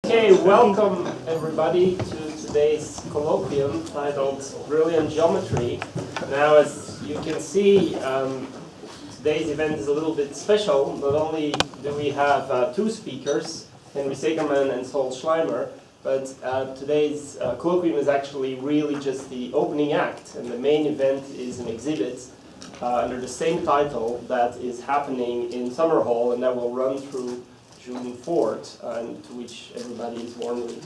Okay, welcome everybody to today's colloquium titled Brilliant Geometry. Now, as you can see, today's event is a little bit special. Not only do we have two speakers, Henry Segerman and Sol Schleimer, but today's colloquium is actually really just the opening act, and the main event is an exhibit under the same title that is happening in Summer Hall, and that will run through June 4th, and to which everybody is warmly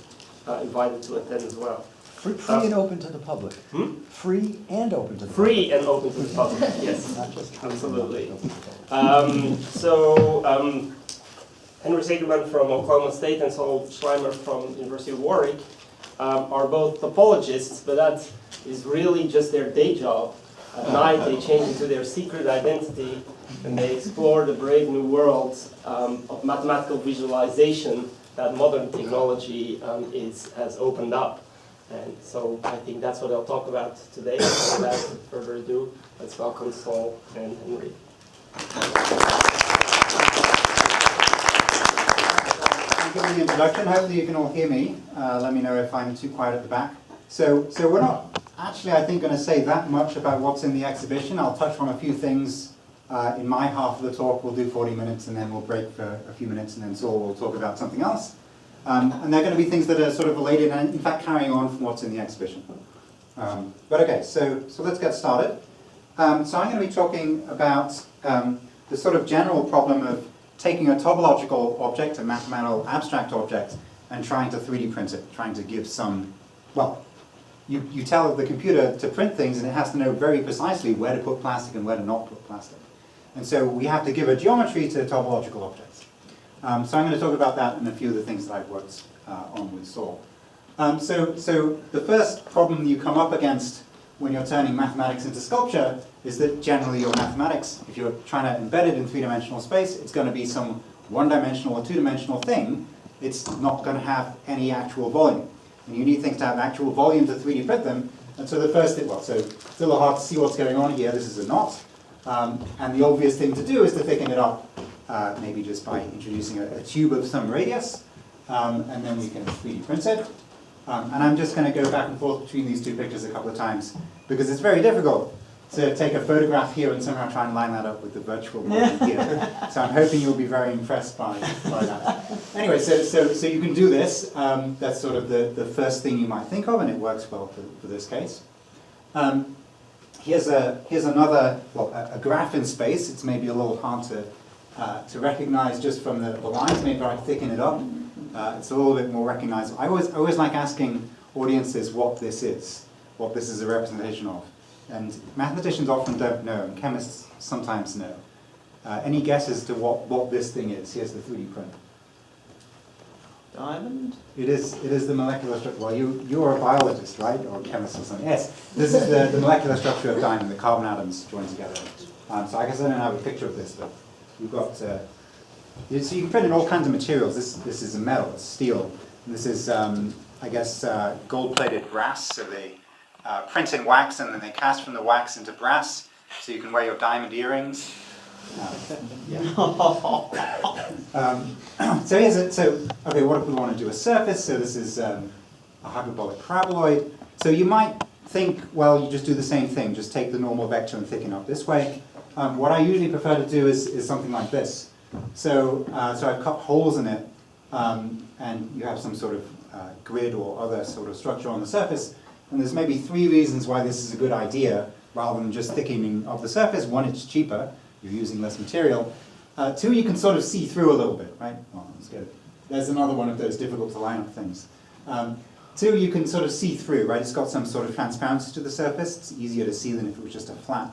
invited to attend as well. Free and open to the public. Free and open to the public. Free and open to the public, yes. Not just absolutely. Henry Segerman from Oklahoma State and Sol Schleimer from University of Warwick are both topologists, but that is really just their day job. At night they change into their secret identity and they explore the brave new world of mathematical visualization that modern technology has opened up. And so I think that's what I'll talk about today. So without further ado, let's welcome Sol and Henry. Thank you for the introduction. Hopefully you can all hear me. Let me know if I'm too quiet at the back. So we're not actually, I think, going to say that much about what's in the exhibition. I'll touch on a few things in my half of the talk. We'll do 40 minutes and then we'll break for a few minutes and then Sol will talk about something else. And they're going to be things that are sort of related and in fact carrying on from what's in the exhibition. But okay, so let's get started. So I'm going to be talking about the sort of general problem of taking a topological object, a mathematical abstract object, and trying to 3D print it, trying to give some, well, you tell the computer to print things and it has to know very precisely where to put plastic and where to not put plastic. And so we have to give a geometry to topological objects. So I'm going to talk about that and a few of the things that I've worked on with Sol. So the first problem you come up against when you're turning mathematics into sculpture is that generally your mathematics, if you're trying to embed it in three-dimensional space, it's going to be some one-dimensional or two-dimensional thing. It's not going to have any actual volume. And you need things to have actual volume to 3D print them. And so the first thing, so it's a little hard to see what's going on here. This is a knot. And the obvious thing to do is to thicken it up, maybe just by introducing a tube of some radius. And then we can 3D print it. And I'm just going to go back and forth between these two pictures a couple of times, because it's very difficult to take a photograph here and somehow try and line that up with the virtual model here. So I'm hoping you'll be very impressed by that. Anyway, so you can do this. That's sort of the first thing you might think of, and it works well for this case. Here's another, a graph in space. It's maybe a little hard to recognize just from the lines. Maybe I thicken it up. It's a little bit more recognizable. I always like asking audiences what this is a representation of. And mathematicians often don't know, and chemists sometimes know. Any guesses to what this thing is? Here's the 3D print. Diamond? It is the molecular structure. Well, you're a biologist, right? Or a chemist or something. Yes, this is the molecular structure of diamond, the carbon atoms joined together. So I guess I don't have a picture of this, but you've got... so you can print in all kinds of materials. This is a metal, it's steel. And this is, I guess, gold-plated brass. So they print in wax and then they cast from the wax into brass. So you can wear your diamond earrings. Okay, what if we want to do a surface? So this is a hyperbolic paraboloid. So you might think, well, you just do the same thing. Just take the normal vector and thicken up this way. What I usually prefer to do is something like this. So I've cut holes in it, and you have some sort of grid or other sort of structure on the surface. And there's maybe 3 reasons why this is a good idea, rather than just thickening of the surface. 1, it's cheaper. You're using less material. 2, you can sort of see through a little bit, right? Well, that's good. There's another one of those difficult to line up things. 2, you can sort of see through, right? It's got some sort of transparency to the surface. It's easier to see than if it was just a flat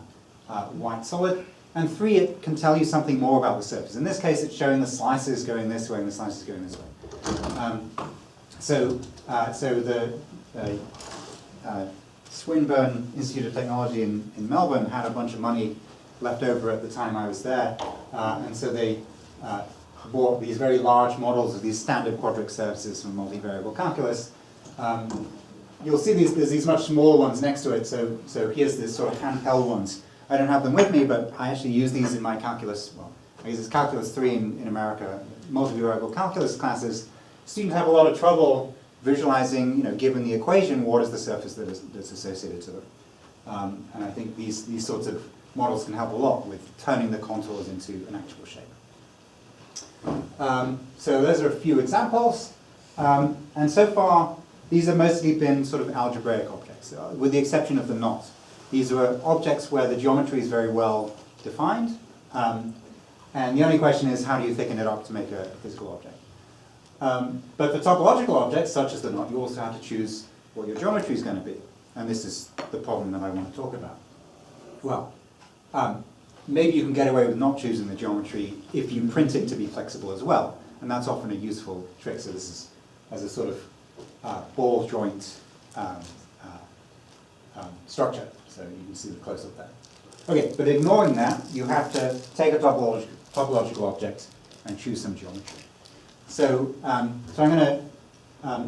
white solid. And 3, it can tell you something more about the surface. In this case, it's showing the slices going this way and the slices going this way. So the Swinburne Institute of Technology in Melbourne had a bunch of money left over at the time I was there, and so they bought these very large models of these standard quadric surfaces from multivariable calculus. You'll see there's these much smaller ones next to it, so here's this sort of handheld ones. I don't have them with me, but I actually use these in my calculus, well, I guess it's Calculus 3 in America, multivariable calculus classes, students have a lot of trouble visualizing, given the equation, what is the surface that's associated to them. And I think these sorts of models can help a lot with turning the contours into an actual shape. So those are a few examples. And so far, these have mostly been sort of algebraic objects, with the exception of the knot. These are objects where the geometry is very well defined. And the only question is, how do you thicken it up to make a physical object? But for topological objects, such as the knot, you also have to choose what your geometry is going to be. And this is the problem that I want to talk about. Well, maybe you can get away with not choosing the geometry if you print it to be flexible as well. And that's often a useful trick. So this is as a sort of ball joint structure. So you can see the close-up there. Okay, but ignoring that, you have to take a topological object and choose some geometry. So, so I'm going to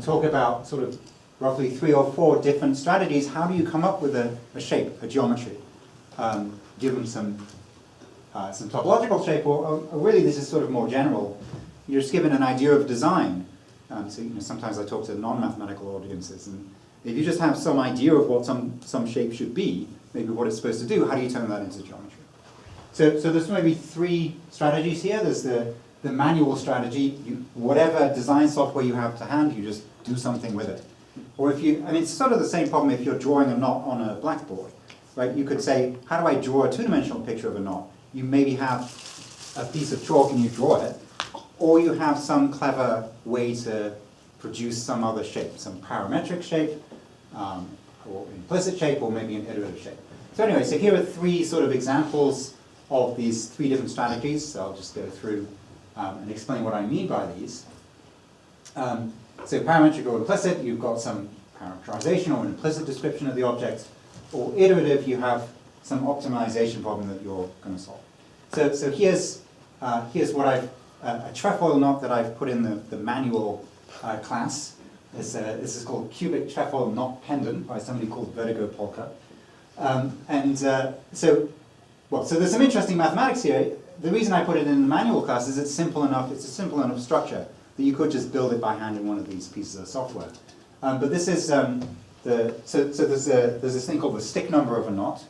talk about sort of roughly 3 or 4 different strategies. How do you come up with a shape, a geometry, given some topological shape, or really this is sort of more general. You're just given an idea of design. So sometimes I talk to non-mathematical audiences, and if you just have some idea of what some shape should be, maybe what it's supposed to do, how do you turn that into geometry? So there's maybe 3 strategies here. There's the manual strategy. Whatever design software you have to hand, you just do something with it. Or it's sort of the same problem if you're drawing a knot on a blackboard, right? You could say, how do I draw a 2-dimensional picture of a knot? You maybe have a piece of chalk and you draw it, or you have some clever way to produce some other shape, some parametric shape, or implicit shape, or maybe an iterative shape. So anyway, so here are 3 sort of examples of these 3 different strategies. So I'll just go through and explain what I mean by these. So parametric or implicit, you've got some parameterization or an implicit description of the object. Or iterative, you have some optimization problem that you're going to solve. So here's what a trefoil knot that I've put in the manual class. This is called cubic trefoil knot pendant by somebody called Vertigo Polka. So there's some interesting mathematics here. The reason I put it in the manual class is it's simple enough. It's a simple enough structure that you could just build it by hand in one of these pieces of software. But this is there's this thing called the stick number of a knot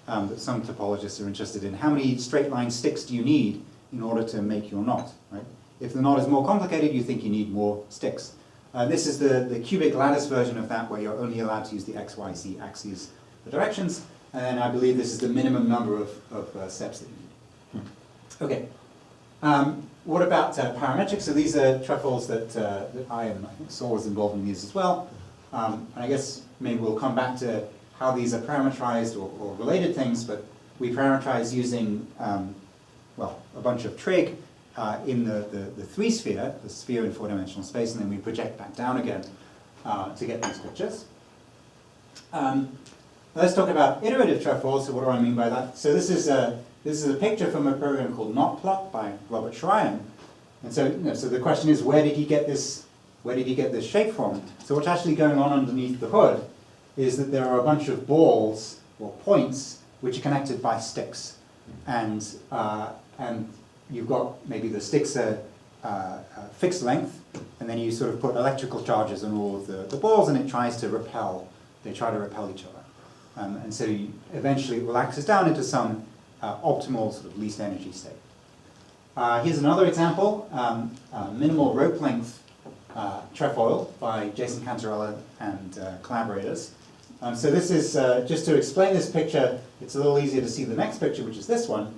that some topologists are interested in. How many straight line sticks do you need in order to make your knot? Right? If the knot is more complicated, you think you need more sticks. This is the cubic lattice version of that, where you're only allowed to use the x, y, z axes, the directions, and then I believe this is the minimum number of steps that you need. Okay. What about parametric? So these are trefoils that I think Saul was involved in these as well. And I guess maybe we'll come back to how these are parametrized or related things, but we parameterize using, a bunch of trig in the 3-sphere, the sphere in 4-dimensional space, and then we project back down again to get these pictures. Let's talk about iterative trefoils. So what do I mean by that? So this is a picture from a program called Knotplot by Robert Schreien. And so, so the question is, where did he get this shape from? So what's actually going on underneath the hood is that there are a bunch of balls or points which are connected by sticks, and you've got maybe the sticks are fixed length, and then you sort of put electrical charges on all of the balls, and it tries to repel. They try to repel each other, and so eventually it relaxes down into some optimal sort of least energy state. Here's another example, minimal rope length trefoil by Jason Cantarella and collaborators. So this is, just to explain this picture, it's a little easier to see the next picture, which is this one.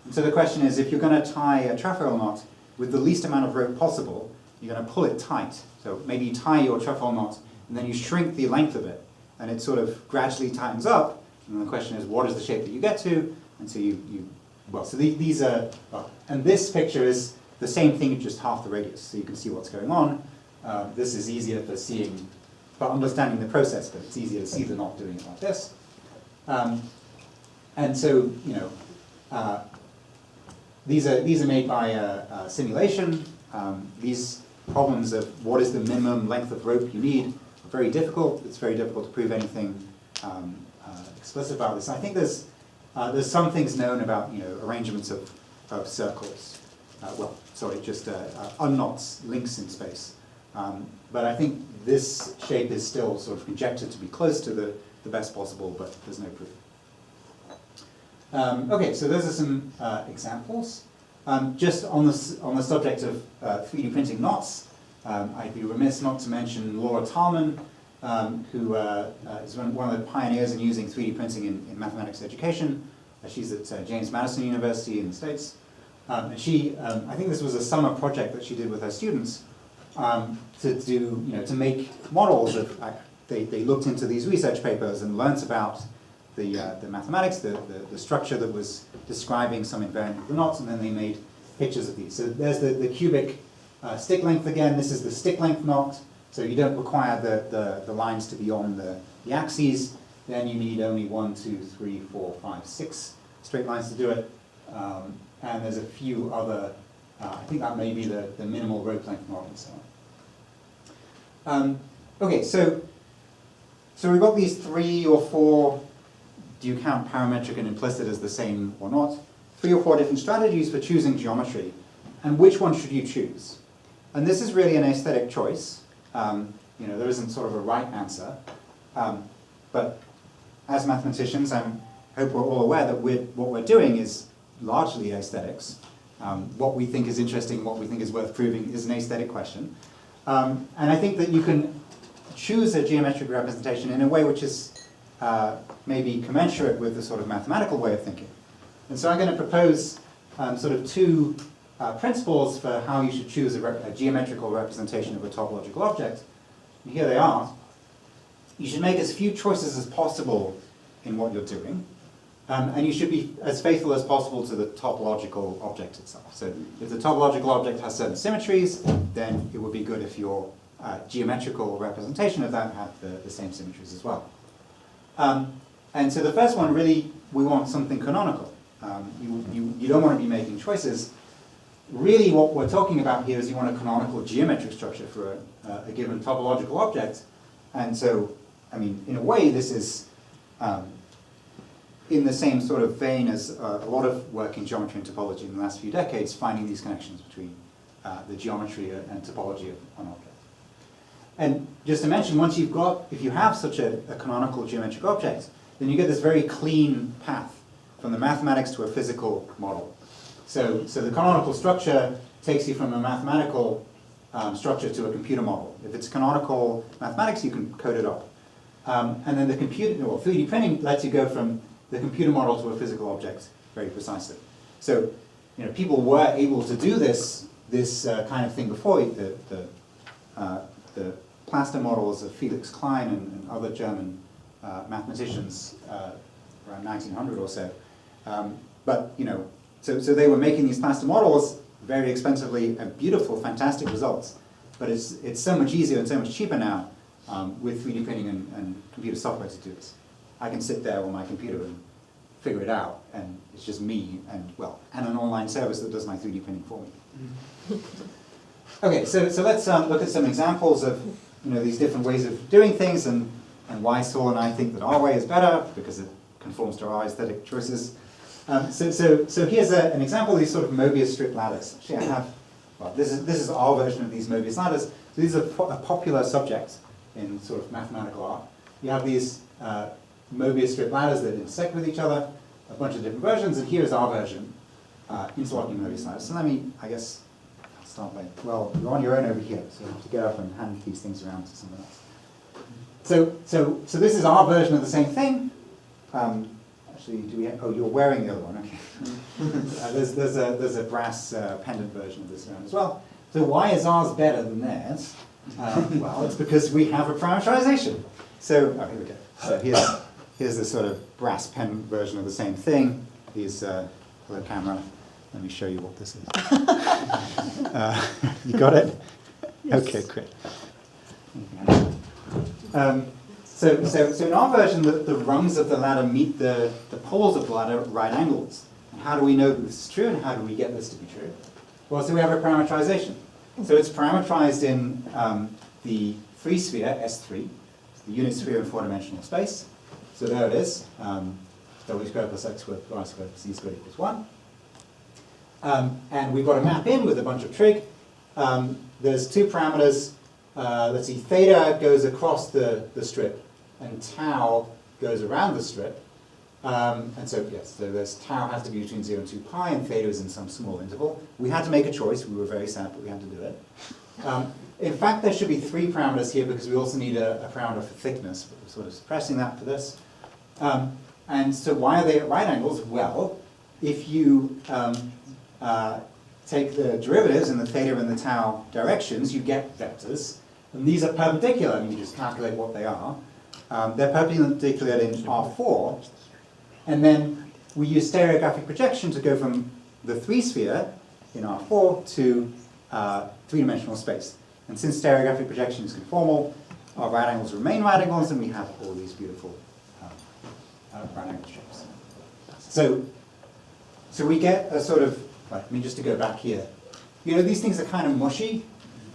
And so the question is, if you're going to tie a trefoil knot with the least amount of rope possible, you're going to pull it tight. So maybe you tie your trefoil knot, and then you shrink the length of it, and it sort of gradually tightens up. And the question is, what is the shape that you get to? And so so these are, and this picture is the same thing, just half the radius, so you can see what's going on. This is easier for understanding the process, but it's easier to see the knot doing it like this. And so, these are made by a simulation. These problems of what is the minimum length of rope you need are very difficult. It's very difficult to prove anything explicit about this. I think there's some things known about arrangements of circles. Unknots, links in space. But I think this shape is still sort of conjectured to be close to the best possible, but there's no proof. Okay, so those are some examples. Just on the subject of 3D printing knots, I'd be remiss not to mention Laura Tallman, who is one of the pioneers in using 3D printing in mathematics education. She's at James Madison University in the States. And she, I think this was a summer project that she did with her students to make models of, they looked into these research papers and learnt about the mathematics, the structure that was describing some invariant of the knots, and then they made pictures of these. So there's the cubic stick length again. This is the stick length knot. So you don't require the lines to be on the axes. Then you need only 1, 2, 3, 4, 5, 6 straight lines to do it. And there's a few other, I think that may be the minimal rope length knot and so on. Okay, so we've got these 3 or 4, do you count parametric and implicit as the same or not? 3 or 4 different strategies for choosing geometry. And which one should you choose? And this is really an aesthetic choice. There isn't sort of a right answer. But as mathematicians, I hope we're all aware that what we're doing is largely aesthetics. What we think is interesting, what we think is worth proving is an aesthetic question. And I think that you can choose a geometric representation in a way which is maybe commensurate with the sort of mathematical way of thinking. And so I'm going to propose sort of 2 principles for how you should choose a geometrical representation of a topological object. And here they are. You should make as few choices as possible in what you're doing. And you should be as faithful as possible to the topological object itself. So if the topological object has certain symmetries, then it would be good if your geometrical representation of that had the same symmetries as well. And so the first one, really, we want something canonical. You don't want to be making choices. Really what we're talking about here is you want a canonical geometric structure for a given topological object. And so, I mean, in a way, this is in the same sort of vein as a lot of work in geometry and topology in the last few decades, finding these connections between the geometry and topology of an object. And just to mention, if you have such a canonical geometric object, then you get this very clean path from the mathematics to a physical model. So the canonical structure takes you from a mathematical structure to a computer model. If it's canonical mathematics, you can code it up. And then the 3D printing lets you go from the computer model to a physical object very precisely. So people were able to do this kind of thing before. The plaster models of Felix Klein and other German mathematicians around 1900 or so. So they were making these plaster models very expensively and beautiful, fantastic results. But it's so much easier and so much cheaper now with 3D printing and computer software to do this. I can sit there on my computer and figure it out, and it's just me and an online service that does my 3D printing for me. Okay, so let's look at some examples of these different ways of doing things and why Saul and I think that our way is better because it conforms to our aesthetic choices. So here's an example of these sort of Möbius strip ladders. Actually, I have, this is our version of these Möbius ladders. So these are a popular subject in sort of mathematical art. You have these Möbius strip ladders that intersect with each other, a bunch of different versions, and here's our version, interlocking Möbius ladders. So let me, I guess, I'll start by, you're on your own over here, so you have to get up and hand these things around to someone else. So this is our version of the same thing. Actually, do we have, you're wearing the other one, okay. There's a brass pendant version of this around as well. So why is ours better than theirs? It's because we have a parameterization. So, here we go. So here's the sort of brass pendant version of the same thing. Hello camera, let me show you what this is. You got it? Yes. Okay, great. So in our version, the rungs of the ladder meet the poles of the ladder at right angles. And how do we know that this is true, and how do we get this to be true? Well, so we have a parametrization. So it's parameterized in the free sphere, S3, the unit sphere in 4-dimensional space. So there it is, w squared plus x squared plus y squared plus z squared equals 1. And we've got a map in with a bunch of trig. There's 2 parameters. let's see, theta goes across the strip, and tau goes around the strip. And so, yes, so there's tau has to be between 0 and 2 pi, and theta is in some small interval. We had to make a choice. We were very sad, but we had to do it. In fact, there should be 3 parameters here because we also need a parameter for thickness, but we're sort of suppressing that for this. And so why are they at right angles? Well, if you take the derivatives in the theta and the tau directions, you get vectors. And these are perpendicular, and you just calculate what they are. They're perpendicular in R4. And then we use stereographic projection to go from the 3-sphere in R4 to 3-dimensional space. And since stereographic projection is conformal, our right angles remain right angles, and we have all these beautiful right angle shapes. So we get a sort of, right, I mean, just to go back here, you know, these things are kind of mushy,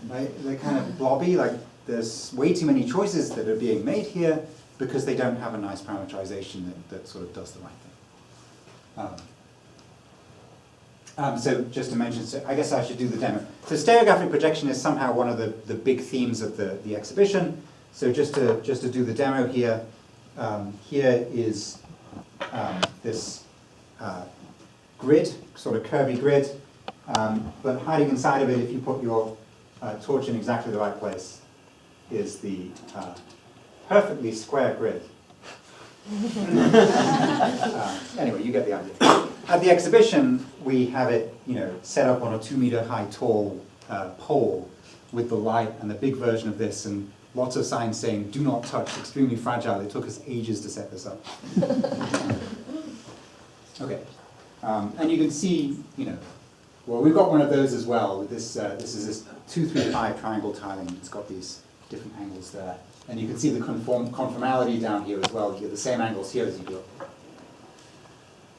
right? They're kind of blobby, like there's way too many choices that are being made here because they don't have a nice parameterization that sort of does the right thing. So just to mention, so I guess I should do the demo. So stereographic projection is somehow one of the big themes of the exhibition. So just to do the demo here, here is this grid, sort of curvy grid, but hiding inside of it, if you put your torch in exactly the right place, is the perfectly square grid. Anyway, you get the idea. At the exhibition, we have it, you know, set up on a 2-meter high tall pole with the light and the big version of this, and lots of signs saying, "Do not touch, extremely fragile." It took us ages to set this up. Okay, and you can see, you know, well, we've got one of those as well. This is this 2-3-5 triangle tiling. It's got these different angles there. And you can see the conformality down here as well. You get the same angles here as you do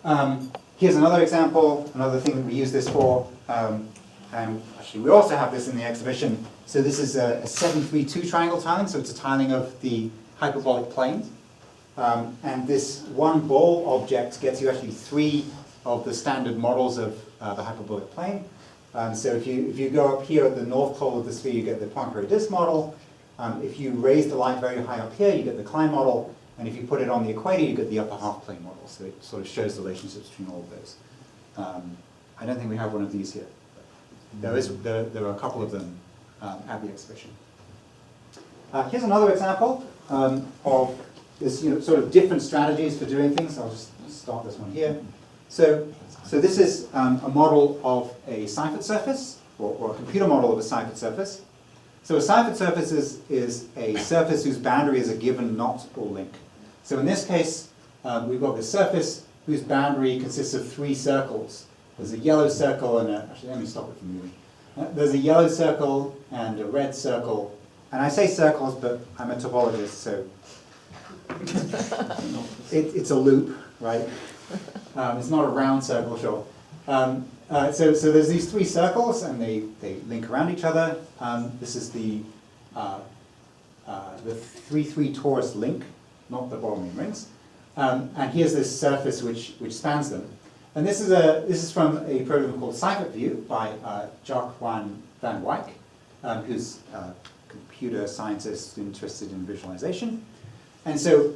up. Here's another example, another thing that we use this for. And actually, we also have this in the exhibition. So this is a 7-3-2 triangle tiling. So it's a tiling of the hyperbolic plane. And this one ball object gets you actually 3 of the standard models of the hyperbolic plane. So if you go up here at the north pole of the sphere, you get the Poincare disk model. If you raise the light very high up here, you get the Klein model. And if you put it on the equator, you get the upper half plane model. So it sort of shows the relationships between all of those. I don't think we have one of these here. There are a couple of them at the exhibition. Here's another example of this, you know, sort of different strategies for doing things. I'll just start this one here. So this is a model of a Seifert surface, or a computer model of a Seifert surface. So a Seifert surface is a surface whose boundary is a given knot or link. So in this case, we've got this surface whose boundary consists of 3 circles. There's a yellow circle and actually, let me stop it from moving. There's a yellow circle and a red circle. And I say circles, but I'm a topologist, so it's a loop, right? It's not a round circle, sure. So there's these 3 circles, and they link around each other. This is the 3-3 torus link, not the Borromean rings. And here's this surface which spans them. And this is from a program called Seifert View by Jacques van Wyk, who's a computer scientist interested in visualization. And so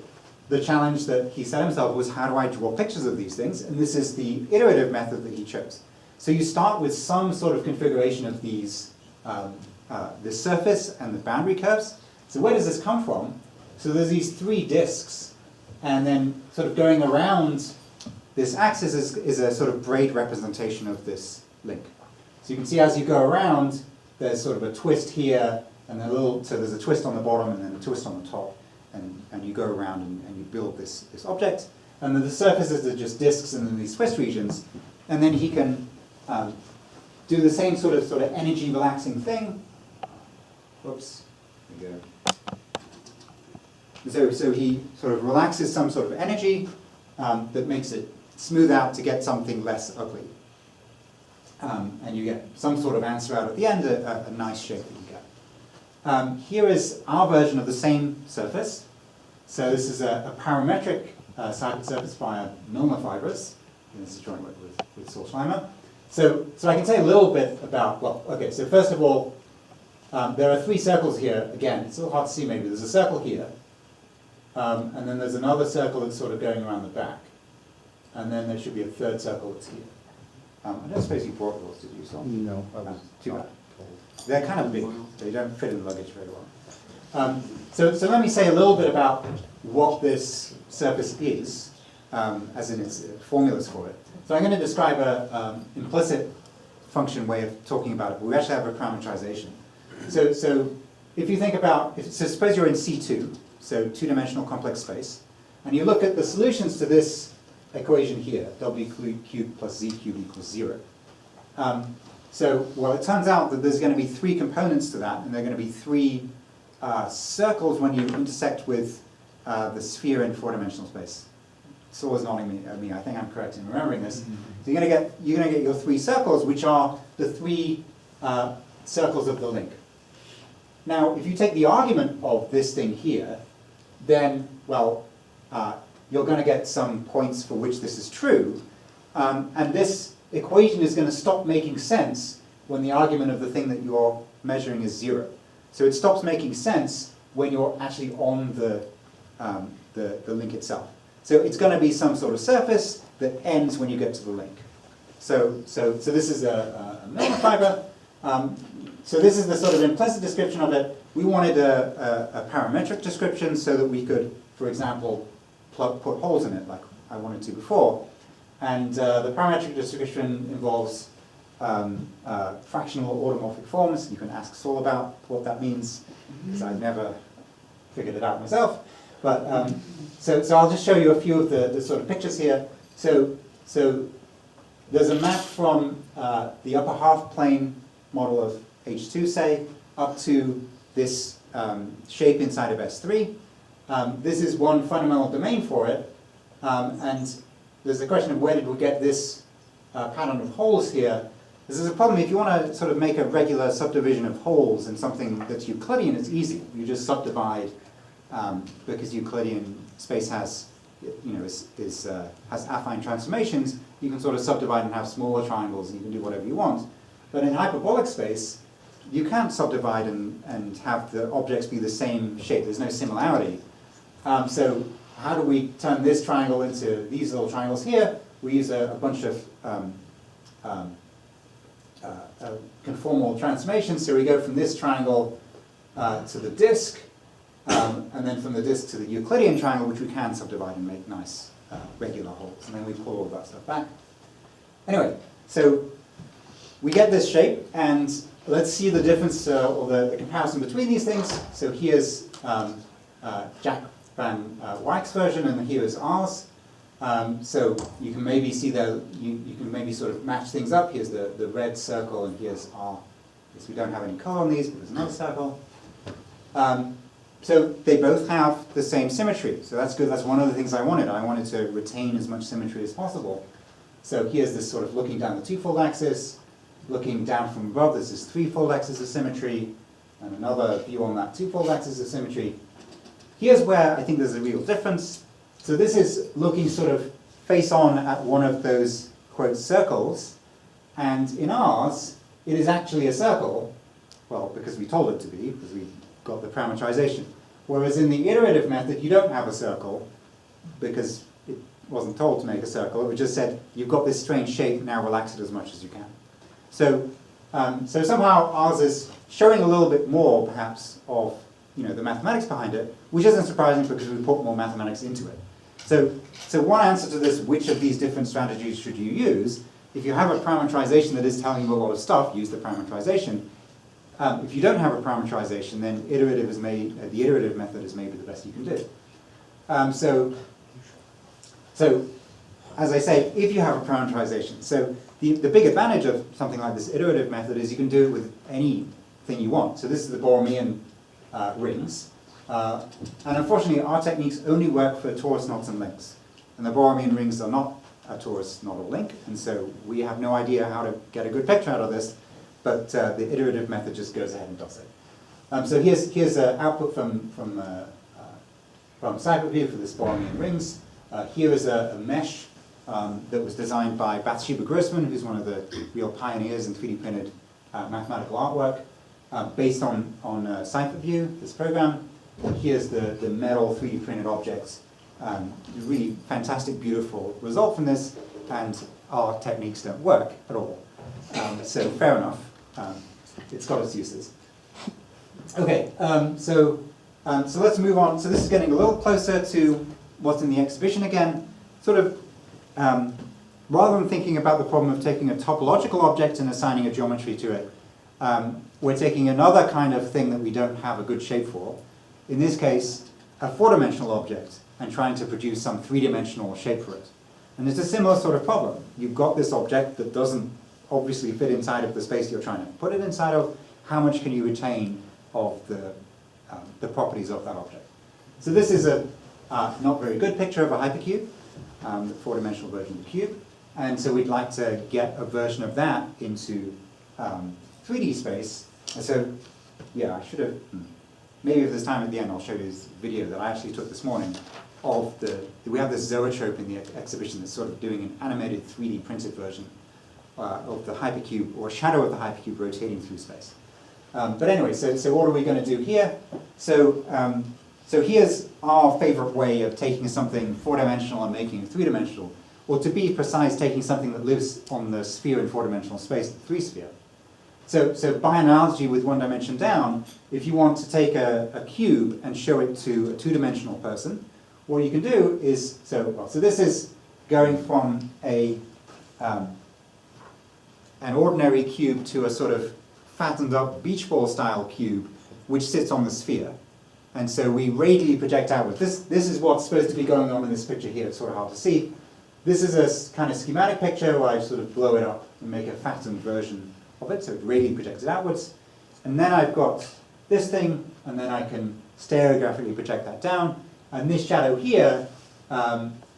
the challenge that he set himself was, how do I draw pictures of these things? And this is the iterative method that he chose. So you start with some sort of configuration of these, this surface and the boundary curves. So where does this come from? So there's these 3 disks, and then sort of going around this axis is a sort of braid representation of this link. So you can see as you go around, there's sort of a twist here, and so there's a twist on the bottom and then a twist on the top, and you go around and you build this object. And then the surfaces are just disks and then these twist regions. And then he can do the same sort of energy relaxing thing. Whoops, there we go. So he sort of relaxes some sort of energy that makes it smooth out to get something less ugly. And you get some sort of answer out at the end, a nice shape that you get. Here is our version of the same surface. So this is a parametric Seifert surface via Milnor fibers. And this is joint work with Saul Schleimer. So I can say a little bit about, well, okay, so first of all, there are three circles here. Again, it's a little hard to see maybe. There's a circle here, and then there's another circle that's sort of going around the back. And then there should be a third circle that's here. I don't suppose you brought yours, did you, Son? No, I was Too bad. not told. They're kind of big. They don't fit in the luggage very well. So let me say a little bit about what this surface is, as in its formulas for it. So I'm going to describe an implicit function way of talking about it, but we actually have a parametrization. So if you think about, so suppose you're in C2, so two-dimensional complex space, and you look at the solutions to this equation here, w cubed plus z cubed equals 0. So, well, it turns out that there's going to be three components to that, and there are going to be three circles when you intersect with the sphere in four-dimensional space. Saul's nodding at me. I think I'm correct in remembering this. So you're going to get your three circles, which are the three circles of the link. Now, if you take the argument of this thing here, then, well, you're going to get some points for which this is true, and this equation is going to stop making sense when the argument of the thing that you're measuring is 0. So it stops making sense when you're actually on the link itself. So it's going to be some sort of surface that ends when you get to the link. So this is a Millman fiber. So this is the sort of implicit description of it. We wanted a parametric description so that we could, for example, put holes in it like I wanted to before. And the parametric description involves fractional automorphic forms. You can ask Saul about what that means, because I've never figured it out myself. But so I'll just show you a few of the sort of pictures here. So there's a map from the upper half plane model of H2, say, up to this shape inside of S3. This is one fundamental domain for it. And there's the question of where did we get this pattern of holes here. This is a problem. If you want to sort of make a regular subdivision of holes in something that's Euclidean, it's easy. You just subdivide because Euclidean space has, has affine transformations. You can sort of subdivide and have smaller triangles, and you can do whatever you want. But in hyperbolic space, you can't subdivide and have the objects be the same shape. There's no similarity. So how do we turn this triangle into these little triangles here? We use a bunch of conformal transformations. So we go from this triangle to the disk, and then from the disk to the Euclidean triangle, which we can subdivide and make nice regular holes. And then we pull all of that stuff back. Anyway, so we get this shape, and let's see the difference or the comparison between these things. So here's Jack Van Wyck's version, and here's ours. So you can maybe see you can maybe sort of match things up. Here's the red circle, and here's our. Yes, we don't have any color on these, but there's another circle. So they both have the same symmetry. So that's good. That's one of the things I wanted. I wanted to retain as much symmetry as possible. So here's this sort of looking down the two-fold axis, looking down from above. There's this three-fold axis of symmetry, and another view on that two-fold axis of symmetry. Here's where I think there's a real difference. So this is looking sort of face-on at one of those, quote, circles. And in ours, it is actually a circle. Well, because we told it to be, because we got the parametrization. Whereas in the iterative method, you don't have a circle, because it wasn't told to make a circle. It just said, you've got this strange shape, now relax it as much as you can. So somehow ours is showing a little bit more, perhaps, of the mathematics behind it, which isn't surprising because we put more mathematics into it. So one answer to this, which of these different strategies should you use? If you have a parametrization that is telling you a lot of stuff, use the parametrization. If you don't have a parametrization, then the iterative method is maybe the best you can do. So as I say, if you have a parametrization, so the big advantage of something like this iterative method is you can do it with anything you want. So this is the Borromean rings. And unfortunately, our techniques only work for torus knots and links. And the Borromean rings are not a torus knot or link, and so we have no idea how to get a good picture out of this, but the iterative method just goes ahead and does it. So here's output from Seifert for this Borromean rings. Here is a mesh that was designed by Bathsheba Grossman, who's one of the real pioneers in 3D printed mathematical artwork. based on Seifert view, this program. Here's the metal 3D printed objects. Really fantastic, beautiful result from this, and our techniques don't work at all. So fair enough. It's got its uses. Okay, so let's move on. So this is getting a little closer to what's in the exhibition again. Sort of, rather than thinking about the problem of taking a topological object and assigning a geometry to it, we're taking another kind of thing that we don't have a good shape for. In this case, a four-dimensional object, and trying to produce some three-dimensional shape for it. And it's a similar sort of problem. You've got this object that doesn't obviously fit inside of the space you're trying to put it inside of. How much can you retain of the properties of that object? So this is a not very good picture of a hypercube, the four-dimensional version of the cube. And so we'd like to get a version of that into 3D space. And so, yeah, I should have, maybe if there's time at the end, I'll show you this video that I actually took this morning of we have this zoetrope in the exhibition that's sort of doing an animated 3D printed version of the hypercube, or shadow of the hypercube rotating through space. But anyway, so what are we going to do here? So here's our favorite way of taking something four-dimensional and making it three-dimensional, or to be precise, taking something that lives on the sphere in four-dimensional space, the three-sphere. So by analogy with one dimension down, if you want to take a cube and show it to a two-dimensional person, what you can do is, so this is going from an ordinary cube to a sort of fattened up beach ball style cube, which sits on the sphere. And so we radially project outward. This is what's supposed to be going on in this picture here. It's sort of hard to see. This is a kind of schematic picture where I sort of blow it up and make a fattened version of it, so it radially projects it outwards. And then I've got this thing, and then I can stereographically project that down. And this shadow here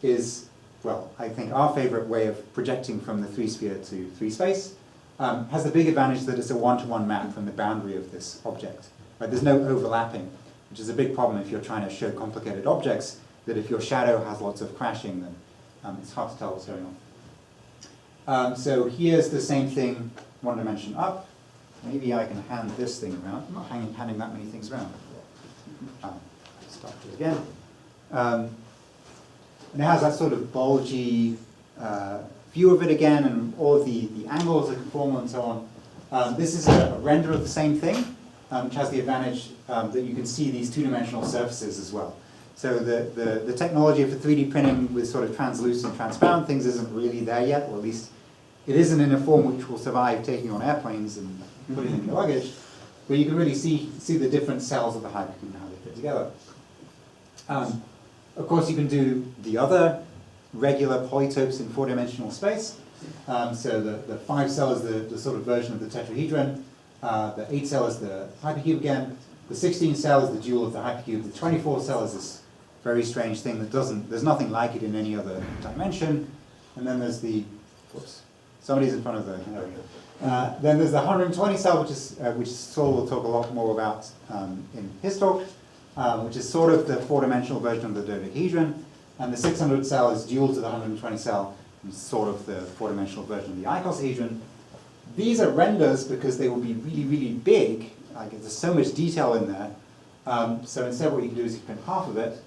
is, well, I think our favorite way of projecting from the three-sphere to three-space. Has the big advantage that it's a one-to-one map from the boundary of this object. Right? There's no overlapping, which is a big problem if you're trying to show complicated objects, that if your shadow has lots of crashing, then it's hard to tell what's going on. So here's the same thing, one dimension up. Maybe I can hand this thing around. I'm not handing that many things around. Start it again. And it has that sort of bulgy view of it again, and all of the angles are conformal and so on. This is a render of the same thing, which has the advantage that you can see these two-dimensional surfaces as well. So the technology for 3D printing with sort of translucent, transparent things isn't really there yet, or at least it isn't in a form which will survive taking on airplanes and putting in your luggage, but you can really see the different cells of the hypercube and how they fit together. Of course, you can do the other regular polytopes in four-dimensional space. So the 5-cell is the sort of version of the tetrahedron. The 8-cell is the hypercube again. The 16-cell is the dual of the hypercube. The 24-cell is this very strange thing that there's nothing like it in any other dimension. And then there's the, whoops, somebody's in front of the, there we go. Then there's the 120-cell, which Saul will talk a lot more about in his talk, which is sort of the four-dimensional version of the dodecahedron. And the 600-cell is dual to the 120-cell, and sort of the four-dimensional version of the icosahedron. These are renders because they will be really, really big. Like, there's so much detail in there. So instead what you can do is you print half of it.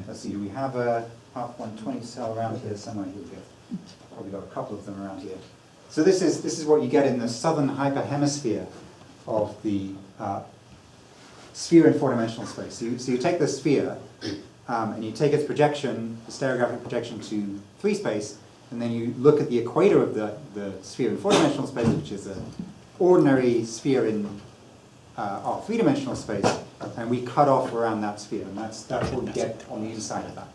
Let's see, do we have a half 120-cell around here somewhere? Here we go. Probably got a couple of them around here. So this is what you get in the southern hyperhemisphere of the sphere in four-dimensional space. So you take the sphere, and you take its projection, the stereographic projection, to free space, and then you look at the equator of the sphere in four-dimensional space, which is an ordinary sphere in our three-dimensional space, and we cut off around that sphere, and that's what we get on the inside of that.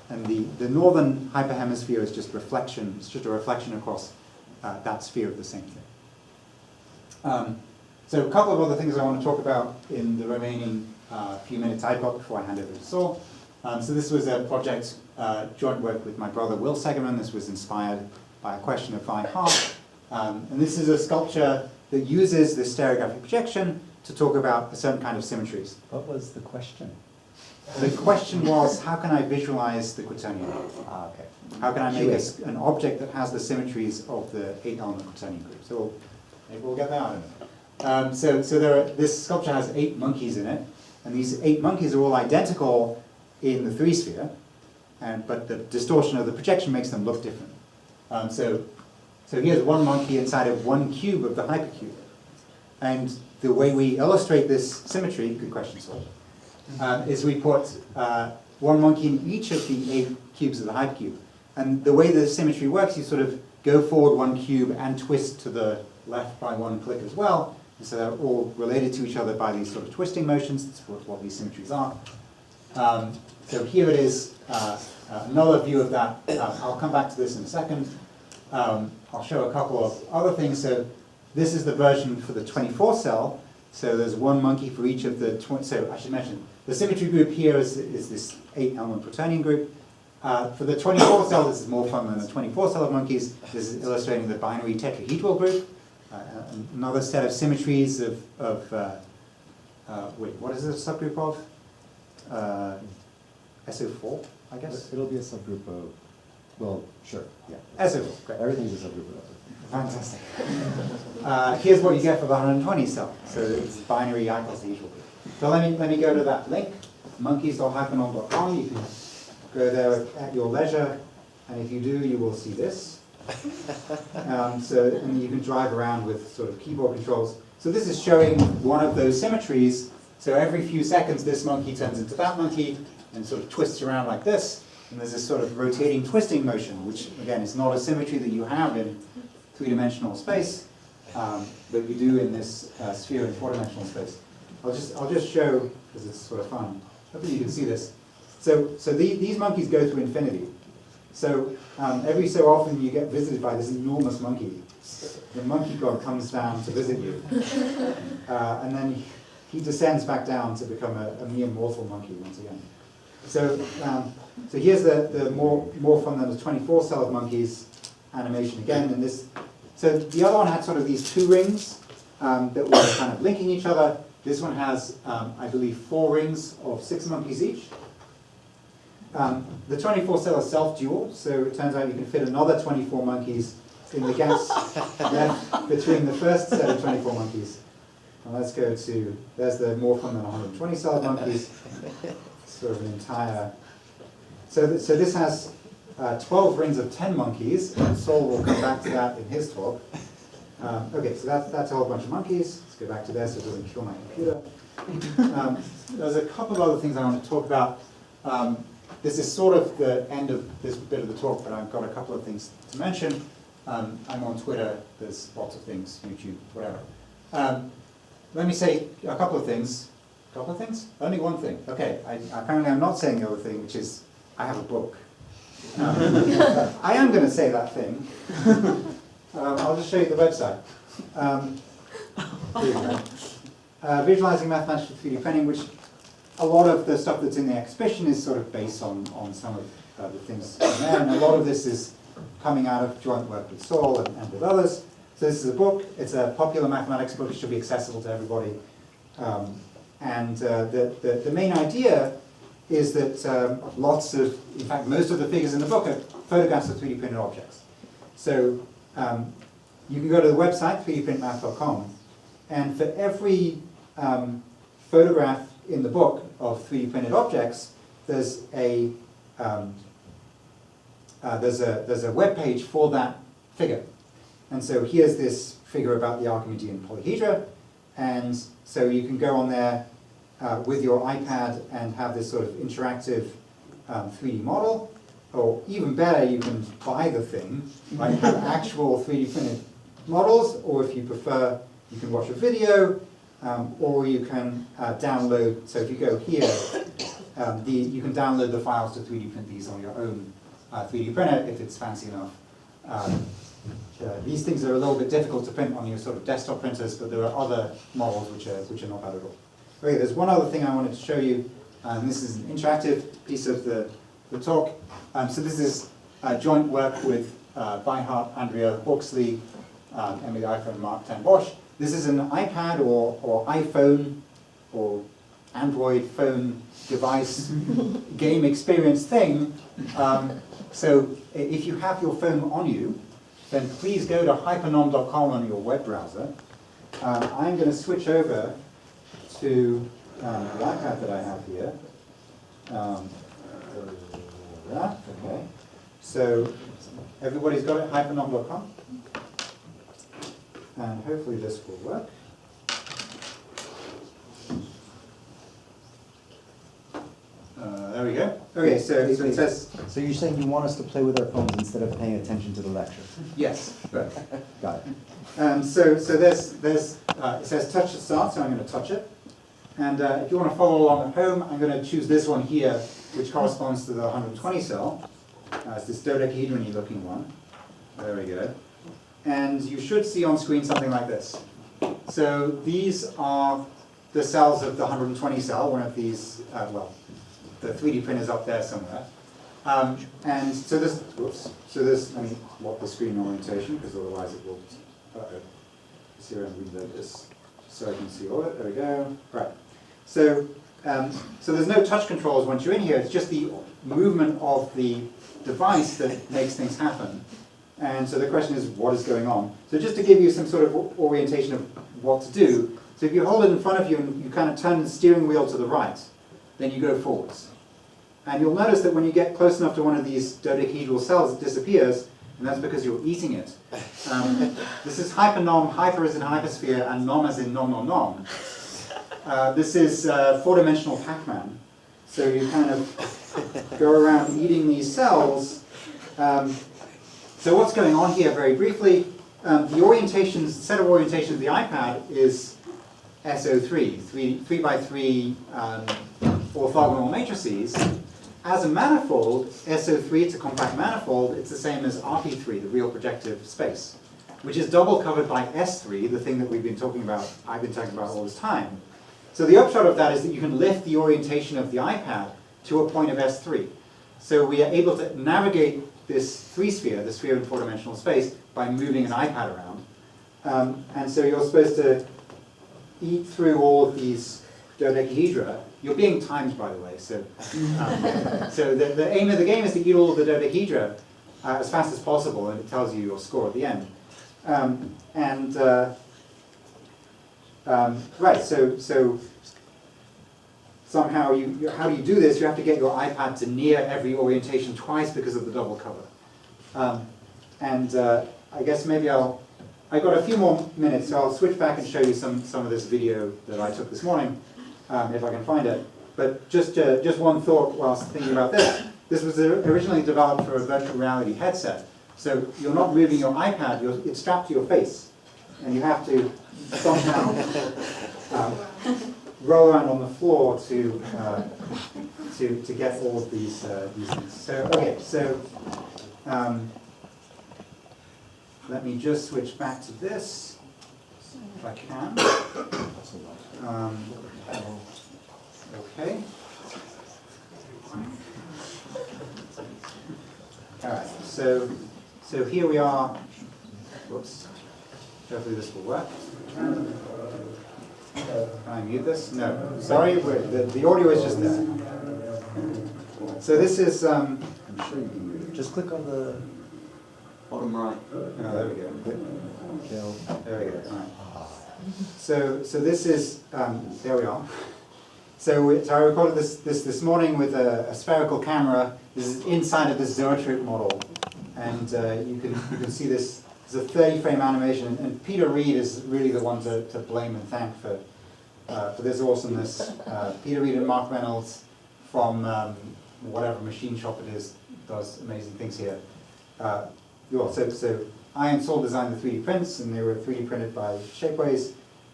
And the northern hyperhemisphere is just reflection. It's just a reflection across that sphere of the same thing. So a couple of other things I want to talk about in the remaining few minutes I've got before I hand over to Saul. So this was a project, joint work with my brother Will Segerman. This was inspired by a question of Vi Hart. And this is a sculpture that uses the stereographic projection to talk about a certain kind of symmetries. What was the question? The question was, how can I visualize the quaternion? Okay. How can I make an object that has the symmetries of the 8-element quaternion group? So maybe we'll get there, I don't This sculpture has 8 monkeys in it, and these 8 monkeys are all identical in the 3-sphere, but the distortion of the projection makes them look different. So here's one monkey inside of one cube of the hypercube. And the way we illustrate this symmetry, good question, Saul, is we put one monkey in each of the 8 cubes of the hypercube. And the way the symmetry works, you sort of go forward one cube and twist to the left by one click as well. And so they're all related to each other by these sort of twisting motions. That's what these symmetries are. So here it is, another view of that. I'll come back to this in a second. I'll show a couple of other things. So this is the version for the 24 cell. So there's one monkey for each of the, so I should mention, the symmetry group here is this 8-element Protonian group. For the 24 cell, this is more fun than the 24 cell of monkeys. This is illustrating the binary tetrahedral group. Another set of symmetries of wait, what is it a subgroup of? SO4, I guess? It'll be a subgroup of, well, sure, yeah. SO4, great. Everything's a subgroup of that. Fantastic. Here's what you get for the 120 cell. So it's binary icosahedral group. So let me go to that link, monkeys.hypernorm.com. You can go there at your leisure, and if you do, you will see this. And you can drive around with sort of keyboard controls. So this is showing one of those symmetries. So every few seconds, this monkey turns into that monkey and sort of twists around like this. And there's this sort of rotating twisting motion, which again is not a symmetry that you have in 3-dimensional space, but you do in this sphere in 4-dimensional space. I'll just show, because it's sort of fun. Hopefully you can see this. So these monkeys go through infinity. So every so often you get visited by this enormous monkey. The monkey god comes down to visit you. And then he descends back down to become a mere mortal monkey once again. So here's the more fun than the 24 cell of monkeys animation again. And this, so the other one had sort of these 2 rings that were kind of linking each other. This one has, I believe, 4 rings of 6 monkeys each. The 24 cell is self-dual, so it turns out you can fit another 24 monkeys in the gaps left between the first set of 24 monkeys. And let's go to, there's the more fun than 120 cell of monkeys. Sort of an entire, so this has 12 rings of 10 monkeys, and Saul will come back to that in his talk. Okay, so that's a whole bunch of monkeys. Let's go back to there so it doesn't kill my computer. There's a couple of other things I want to talk about. This is sort of the end of this bit of the talk, but I've got a couple of things to mention. I'm on Twitter, there's lots of things, YouTube, whatever. Let me say a couple of things. A couple of things? Only one thing. Okay, apparently I'm not saying the other thing, which is I have a book. I am going to say that thing. I'll just show you the website. Here you go. Visualizing mathematical 3D printing, which a lot of the stuff that's in the exhibition is sort of based on some of the things in there, and a lot of this is coming out of joint work with Saul and with others. So this is a book. It's a popular mathematics book. It should be accessible to everybody. And the main idea is that lots of, in fact, most of the figures in the book are photographs of 3D printed objects. So you can go to the website, 3dprintmath.com, and for every photograph in the book of 3D printed objects, there's a web page for that figure. And so here's this figure about the Archimedean polyhedra, and so you can go on there with your iPad and have this sort of interactive 3D model, or even better, you can buy the thing, like have actual 3D printed models, or if you prefer, you can watch a video, or you can download, so if you go here, you can download the files to 3D print these on your own 3D printer if it's fancy enough. These things are a little bit difficult to print on your sort of desktop printers, but there are other models which are not bad at all. Okay, there's one other thing I wanted to show you. This is an interactive piece of the talk. So this is joint work with Weinhardt, Andrea Hawksley, Emily Eifer, and Mark Ten Bosch. This is an iPad or iPhone or Android phone device game experience thing. So if you have your phone on you, then please go to hypernorm.com on your web browser I'm going to switch over to the iPad that I have here. Okay. So everybody's got it, hypernom.com. And hopefully this will work. There we go. Okay, so it says... So you're saying you want us to play with our phones instead of paying attention to the lecture? Yes. Right. Got it. So there's it says touch to start, so I'm going to touch it. And if you want to follow along at home, I'm going to choose this one here, which corresponds to the 120 cell. It's this dodecahedron-y looking one. There we go. And you should see on screen something like this. So these are the cells of the 120 cell, one of these, well, the 3D printers up there somewhere. And so this, whoops, so this, let me lock the screen orientation, because otherwise it will, see if I can reload this, so I can see all of it, there we go. Right, so there's no touch controls once you're in here, it's just the movement of the device that makes things happen. And so the question is, what is going on? So just to give you some sort of orientation of what to do, so if you hold it in front of you and you kind of turn the steering wheel to the right, then you go forwards. And you'll notice that when you get close enough to one of these dodecahedral cells, it disappears, and that's because you're eating it. This is hypernom, hyper as in hypersphere, and nom as in nom nom nom. This is four-dimensional Pac-Man. So you kind of go around eating these cells. So what's going on here, very briefly, the orientations, set of orientations of the iPad is SO3, 3 by 3 orthogonal matrices. As a manifold, SO3, it's a compact manifold, it's the same as RP3, the real projective space, which is double covered by S3, the thing that we've been talking about, I've been talking about all this time. So the upshot of that is that you can lift the orientation of the iPad to a point of S3. So we are able to navigate this three-sphere, the sphere in four-dimensional space, by moving an iPad around. And so you're supposed to eat through all of these dodecahedra. You're being timed, by the way, so so the aim of the game is to eat all of the dodecahedra as fast as possible, and it tells you your score at the end. Right, so somehow, how do you do this? You have to get your iPad to near every orientation twice because of the double cover. I guess maybe I've got a few more minutes, so I'll switch back and show you some of this video that I took this morning, if I can find it. But just one thought whilst thinking about this. This was originally developed for a virtual reality headset. So you're not moving your iPad, it's strapped to your face. And you have to somehow roll around on the floor to get all of these things. So, okay, so let me just switch back to this, if I can. Okay. All right, so here we are. Whoops. Hopefully this will work. Can I mute this? No. Sorry, the audio is just there. So this is... I'm sure you can mute it. Just click on the bottom right. Oh, there we go. Kill. There we go. All right. So this is... there we are. So I recorded this morning with a spherical camera. This is inside of this zoetrope model. And you can see this. It's a 30-frame animation, and Peter Reed is really the one to blame and thank for this awesomeness. Peter Reed and Mark Reynolds from whatever machine shop it is does amazing things here. So I and Saul designed the 3D prints, and they were 3D printed by Shapeways,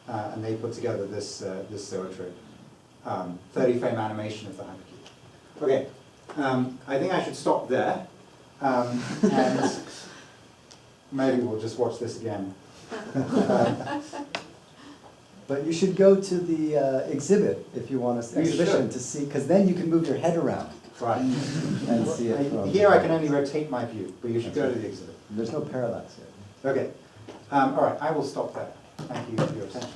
and they put together this zoetrope 30-frame animation of the Hypercube. Okay, I think I should stop there, and maybe we'll just watch this again. But you should go to the exhibit if you want to exhibition to see, because then you can move your head around. Right. And see it from here I can only rotate my view, but you should go to the exhibit. There's no parallax here. Okay. All right, I will stop there. Thank you for your attention.